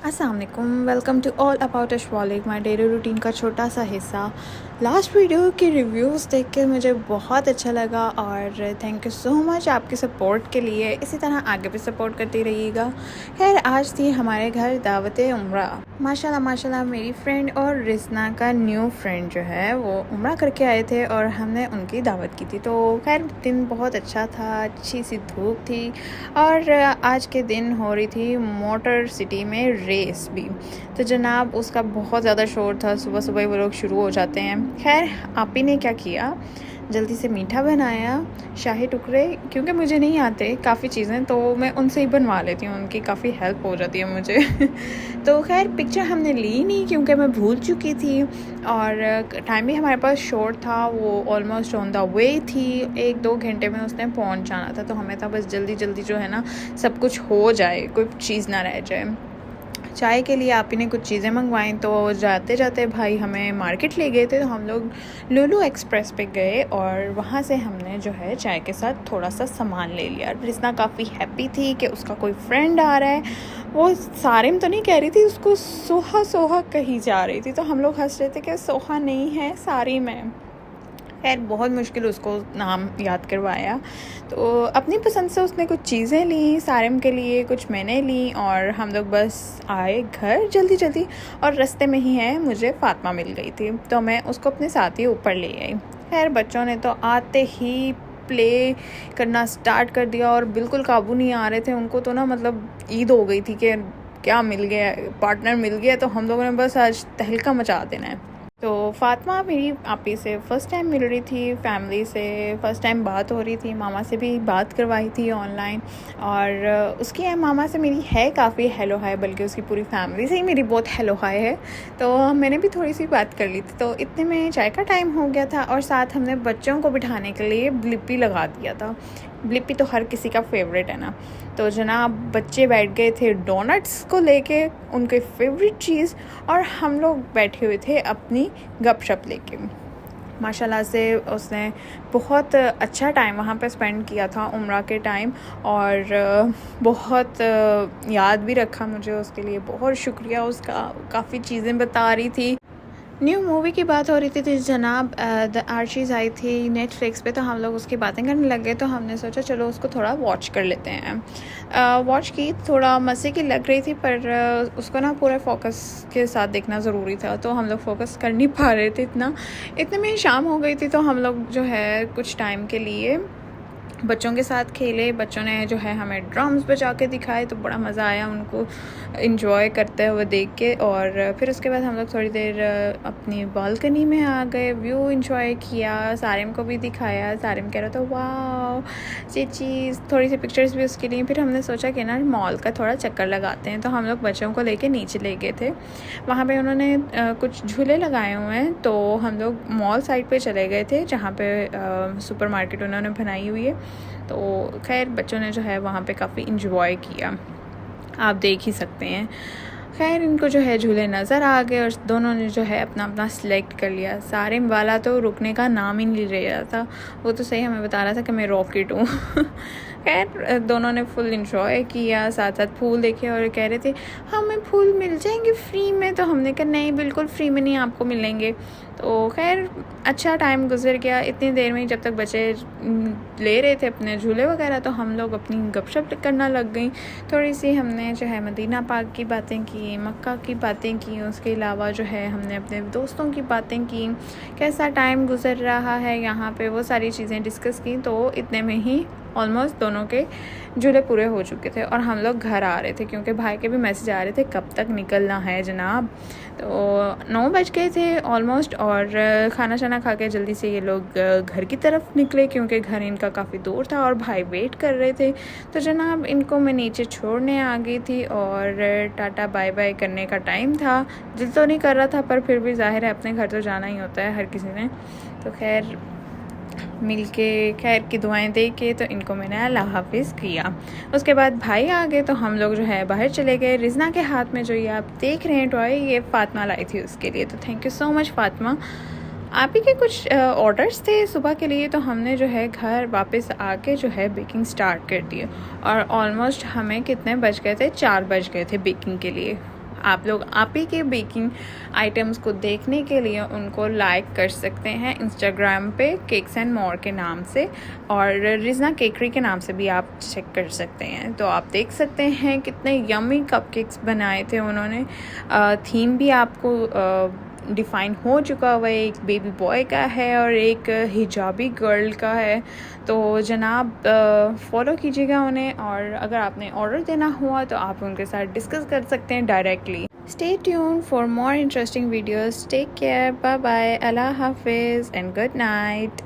अस्सलाम वालेकुम, welcome to all about Ashwalik, my daily routine का छोटा सा हिस्सा। लास्ट वीडियो के रिव्यूज़ देख के मुझे बहुत अच्छा लगा और थैंक यू सो मच आपके सपोर्ट के लिए। इसी तरह आगे भी सपोर्ट करती रहिएगा। खैर, आज थी हमारे घर दावत उम्रा। माशाल्लाह माशाल्लाह मेरी फ्रेंड और रिस्ना का न्यू फ्रेंड जो है वो उम्रा करके आए थे और हमने उनकी दावत की थी। तो खैर दिन बहुत अच्छा था, अच्छी सी धूप थी और आज के दिन हो रही थी मोटर सिटी में रेस भी। तो जनाब उसका बहुत ज़्यादा शोर था, सुबह सुबह वो लोग शुरू हो जाते हैं। खैर आप ही ने क्या किया, जल्दी से मीठा बनाया, शाही टुकड़े, क्योंकि मुझे नहीं आते काफ़ी चीज़ें तो मैं उनसे ही बनवा लेती हूँ, उनकी काफ़ी हेल्प हो जाती है मुझे। तो खैर पिक्चर हमने ली नहीं क्योंकि मैं भूल चुकी थी और टाइम भी हमारे पास शॉर्ट था, वो ऑलमोस्ट ऑन द वे थी, 1-2 घंटे में उसने पहुँच जाना था। तो हमें था बस जल्दी जल्दी जो है ना सब कुछ हो जाए, कोई चीज़ ना रह जाए। चाय के लिए आप ही ने कुछ चीज़ें मंगवाई तो जाते जाते भाई हमें मार्केट ले गए थे। तो हम लोग लुलु एक्सप्रेस पे गए और वहाँ से हमने जो है चाय के साथ थोड़ा सा सामान ले लिया। रिस्ना काफ़ी हैप्पी थी कि उसका कोई फ्रेंड आ रहा है। वो सारिम तो नहीं कह रही थी, उसको सोहा सोहा कही जा रही थी। तो हम लोग हंस रहे थे कि सोहा नहीं है, सारिम है। खैर बहुत मुश्किल उसको नाम याद करवाया। तो अपनी पसंद से उसने कुछ चीज़ें ली, सारिम के लिए कुछ मैंने ली और हम लोग बस आए घर जल्दी जल्दी। और रास्ते में ही है मुझे फ़ातिमा मिल गई थी तो मैं उसको अपने साथ ही ऊपर ले आई। खैर बच्चों ने तो आते ही प्ले करना स्टार्ट कर दिया और बिल्कुल काबू नहीं आ रहे थे उनको। तो ना मतलब ईद हो गई थी कि क्या मिल गया, पार्टनर मिल गया, तो हम लोगों ने बस आज तहलका मचा देना है। तो फ़ातिमा मेरी आपी से फ़र्स्ट टाइम मिल रही थी, फैमिली से फ़र्स्ट टाइम बात हो रही थी, मामा से भी बात करवाई थी ऑनलाइन। और उसकी मामा से मेरी है काफ़ी हेलो हाय, बल्कि उसकी पूरी फैमिली से ही मेरी बहुत हेलो हाय है। तो मैंने भी थोड़ी सी बात कर ली थी। तो इतने में चाय का टाइम हो गया था और साथ हमने बच्चों को बिठाने के लिए ब्लिपी लगा दिया था। ब्लिपी तो हर किसी का फेवरेट है ना। तो जनाब बच्चे बैठ गए थे डोनट्स को लेके, उनके फेवरेट चीज़, और हम लोग बैठे हुए थे अपनी गपशप लेके। माशाल्लाह से उसने बहुत अच्छा टाइम वहाँ पे स्पेंड किया था उम्रा के टाइम और बहुत याद भी रखा मुझे, उसके लिए बहुत शुक्रिया उसका। काफ़ी चीज़ें बता रही थी। न्यू मूवी की बात हो रही थी जनाब, द आर्चीज़ आई थी नेटफ्लिक्स पे। तो हम लोग उसकी बातें करने लग गए। तो हमने सोचा चलो उसको थोड़ा वॉच कर लेते हैं। वॉच की, थोड़ा मज़े की लग रही थी पर उसको ना पूरा फोकस के साथ देखना ज़रूरी था। तो हम लोग फोकस कर नहीं पा रहे थे इतने में शाम हो गई थी। तो हम लोग जो है कुछ टाइम के लिए बच्चों के साथ खेले। बच्चों ने जो है हमें ड्रम्स बजा के दिखाए तो बड़ा मज़ा आया उनको इंजॉय करते हुए देख के। और फिर उसके बाद हम लोग थोड़ी देर अपनी बालकनी में आ गए, व्यू इंजॉय किया, सारिम को भी दिखाया। सारिम कह रहा था वाह चीज़, थोड़ी सी पिक्चर्स भी उसके लिए। फिर हमने सोचा कि ना मॉल का थोड़ा चक्कर लगाते हैं। तो हम लोग बच्चों को लेके नीचे ले गए थे। वहाँ पे उन्होंने कुछ झूले लगाए हुए हैं। तो हम लोग मॉल साइड पे चले गए थे जहाँ पे सुपर मार्केट उन्होंने बनाई हुई है। तो खैर बच्चों ने जो है वहाँ पे काफ़ी इंजॉय किया, आप देख ही सकते हैं। खैर इनको जो है झूले नज़र आ गए और दोनों ने जो है अपना अपना सिलेक्ट कर लिया। सारिम वाला तो रुकने का नाम ही नहीं ले रहा था, वो तो सही हमें बता रहा था कि मैं रॉकेट हूँ। खैर दोनों ने फुल इंजॉय किया, साथ साथ फूल देखे और कह रहे थे हमें फूल मिल जाएंगे फ्री में। तो हमने कहा नहीं, बिल्कुल फ्री में नहीं आपको मिलेंगे। तो खैर अच्छा टाइम गुजर गया। इतनी देर में जब तक बच्चे ले रहे थे अपने झूले वगैरह तो हम लोग अपनी गपशप करना लग गई। थोड़ी सी हमने जो है मदीना पाक की बातें की, मक्का की बातें की, उसके अलावा जो है हमने अपने दोस्तों की बातें की, कैसा टाइम गुजर रहा है यहाँ पे, वो सारी चीज़ें डिस्कस की। तो इतने में ही ऑलमोस्ट दोनों के झूले पूरे हो चुके थे और हम लोग घर आ रहे थे क्योंकि भाई के भी मैसेज आ रहे थे कब तक निकलना है जनाब। तो 9 बज गए थे ऑलमोस्ट और खाना शाना खा के जल्दी से ये लोग घर की तरफ निकले क्योंकि घर इनका काफ़ी दूर था और भाई वेट कर रहे थे। तो जनाब इनको मैं नीचे छोड़ने आ गई थी और टाटा बाय बाय करने का टाइम था। दिल तो नहीं कर रहा था पर फिर भी ज़ाहिर है अपने घर तो जाना ही होता है हर किसी ने। तो खैर मिल के खैर की दुआएं दे के तो इनको मैंने अल्लाह हाफिज़ किया। उसके बाद भाई आ गए तो हम लोग जो है बाहर चले गए। रिज़ना के हाथ में जो ये आप देख रहे हैं टॉय, ये फ़ातिमा लाई थी उसके लिए। तो thank you so much Fatima. आप ही के कुछ ऑर्डर्स थे सुबह के लिए। तो हमने जो है घर वापस आके जो है बेकिंग स्टार्ट कर दी और ऑलमोस्ट हमें कितने बज गए थे, 4 बज गए थे बेकिंग के लिए। आप लोग आप ही के बेकिंग आइटम्स को देखने के लिए उनको लाइक कर सकते हैं इंस्टाग्राम पे केक्स एंड मोर के नाम से, और रिजना केकरी के नाम से भी आप चेक कर सकते हैं। तो आप देख सकते हैं कितने यम्मी कपकेक्स बनाए थे उन्होंने। थीम भी आपको डिफ़ाइन हो चुका हुआ है, एक बेबी बॉय का है और एक हिजाबी गर्ल का है। तो जनाब फॉलो कीजिएगा उन्हें, और अगर आपने ऑर्डर देना हुआ तो आप उनके साथ डिस्कस कर सकते हैं directly. Stay tuned for more interesting videos. Take care, bye bye, अल्लाह हाफिज़ एंड गुड नाइट।